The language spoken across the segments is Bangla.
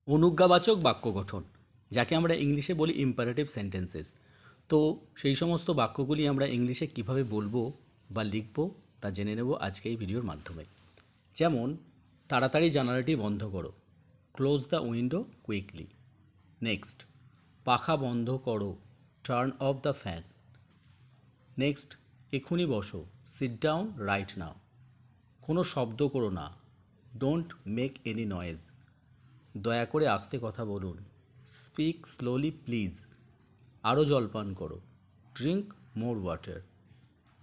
অনুজ্ঞাবাচক বাক্য গঠন, যাকে আমরা ইংলিশে বলি ইম্পারেটিভ সেন্টেন্সেস। তো সেই সমস্ত বাক্যগুলি আমরা ইংলিশে কিভাবে বলবো বা লিখব তা জেনে নেব আজকে এই ভিডিওর মাধ্যমে। যেমন, তাড়াতাড়ি জানালাটি বন্ধ করো, close the window quickly. Next, পাখা বন্ধ করো, turn off the fan. Next, এখুনি বসো, সিট ডাউন রাইট নাও। কোনো শব্দ করো না, ডোন্ট মেক এনি নয়েজ। দয়া করে আস্তে কথা বলুন, স্পিক স্লোলি প্লিজ। আরও জল পান করো, ড্রিঙ্ক মোর ওয়াটার।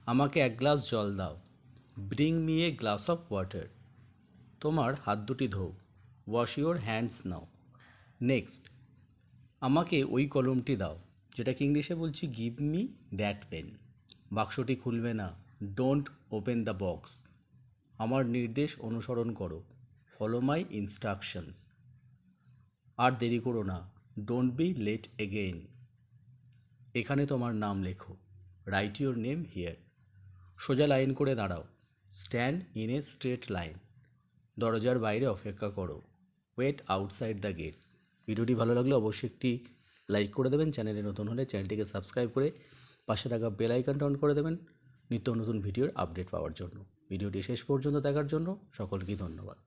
আমাকে এক গ্লাস জল দাও, bring me a glass of water. তোমার হাত দুটি ধোও, wash your hands now. Next, আমাকে ওই কলমটি দাও, যেটাকে ইংলিশে বলছি গিভ মি দ্যাট পেন। বাক্সটি খুলবে না, ডোন্ট ওপেন দ্য বক্স। আমার নির্দেশ অনুসরণ করো, ফলো মাই ইনস্ট্রাকশনস। আর দেরি করো না, ডোন্ট বি লেট এগেইন। এখানে তোমার নাম লেখো, রাইট ইউর নেম হিয়ার। সোজা লাইন করে দাঁড়াও, stand in a straight line. দরজার বাইরে অপেক্ষা করো, ওয়েট আউটসাইড দ্য গেট। ভিডিওটি ভালো লাগলে অবশ্যই একটি লাইক করে দেবেন। চ্যানেলে নতুন হলে চ্যানেলটিকে সাবস্ক্রাইব করে পাশে থাকা বেল আইকনটা অন করে দেবেন নিত্য নতুন ভিডিওর আপডেট পাওয়ার জন্য। ভিডিওটি শেষ পর্যন্ত দেখার জন্য সকলকে ধন্যবাদ।